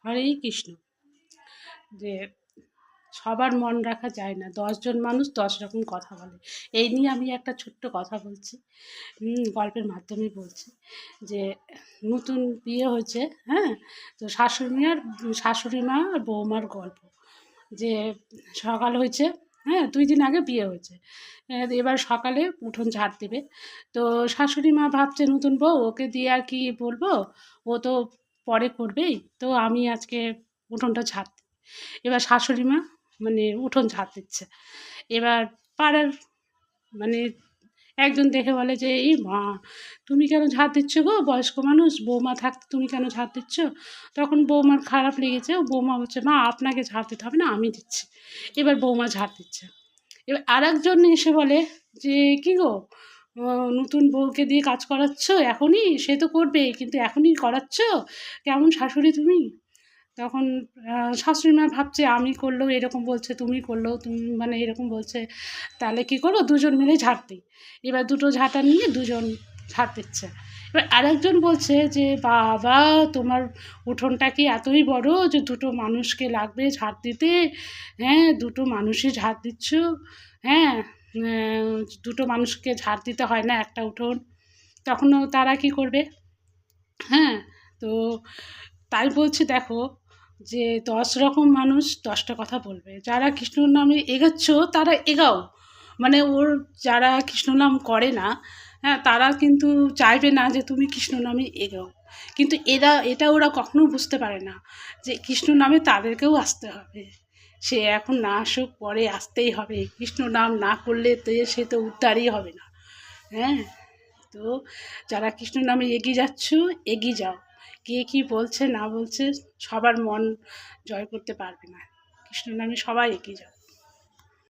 হরেই কৃষ্ণ। যে সবার মন রাখা যায় না, 10জন মানুষ 10 রকম কথা বলে। এই নিয়ে আমি একটা ছোট্ট কথা বলছি, গল্পের মাধ্যমে বলছি। যে নতুন বিয়ে হয়েছে, হ্যাঁ, তো শাশুড়ি মা আর বৌমার গল্প। যে সকাল হয়েছে, হ্যাঁ, 2 দিন আগে বিয়ে হয়েছে। এবার সকালে উঠোন ঝাড় দেবে। তো শাশুড়ি মা ভাবছে নতুন বউ, ওকে দিয়ে আর কি বলবো, ও তো পরে করবেই, তো আমি আজকে উঠোনটা ঝাড় দিই। এবার শাশুড়ি মা মানে উঠোন ঝাড় দিচ্ছে। এবার পাড়ার মানে একজন দেখে বলে যে, "এই মা, তুমি কেন ঝাড় দিচ্ছ গো? বয়স্ক মানুষ, বৌমা থাকতে তুমি কেন ঝাড় দিচ্ছ?" তখন বৌমার খারাপ লেগেছে। বৌমা বলছে, "মা, আপনাকে ঝাড় দিতে হবে না, আমি দিচ্ছি।" এবার বৌমা ঝাড় দিচ্ছে। এবার আরেকজন এসে বলে যে, "কী গো, নতুন বউকে দিয়ে কাজ করাচ্ছ এখনই? সে তো করবে, কিন্তু এখনই করাচ্ছ? কেমন শাশুড়ি তুমি?" তখন শাশুড়ি মা ভাবছে, আমি করলেও এরকম বলছে, তুমি করলেও তুমি মানে এরকম বলছে, তাহলে কী করবো, দুজন মিলে ঝাড় দিই। এবার দুটো ঝাঁটা নিয়ে দুজন ঝাড় দিচ্ছে। এবার আরেকজন বলছে যে, বাবা, তোমার উঠোনটা কি এতই বড় যে দুটো মানুষকে লাগবে ঝাড় দিতে? হ্যাঁ, দুটো মানুষই ঝাড় দিচ্ছ? হ্যাঁ, দুটো মানুষকে ঝাড় দিতে হয় না একটা উঠোন? তখনও তারা কী করবে? হ্যাঁ, তো তাই বলছি, দেখো, যে 10 রকম মানুষ 10টা কথা বলবে। যারা কৃষ্ণ নামে এগোচ্ছ তারা এগাও। মানে যারা কৃষ্ণ নাম করে না, হ্যাঁ, তারা কিন্তু চাইবে না যে তুমি কৃষ্ণ নামে এগোও। কিন্তু এটা ওরা কখনো বুঝতে পারে না যে কৃষ্ণ নামে তাদেরকেও আসতে হবে। সে এখন না আসুক, পরে আসতেই হবে। কৃষ্ণ নাম না করলে সে তো উদ্ধারই হবে না। হ্যাঁ, তো যারা কৃষ্ণ নামে এগিয়ে যাচ্ছ, এগিয়ে যাও। কে কী বলছে না বলছে, সবার মন জয় করতে পারবে না। কৃষ্ণ নামে সবাই এগিয়ে যাও।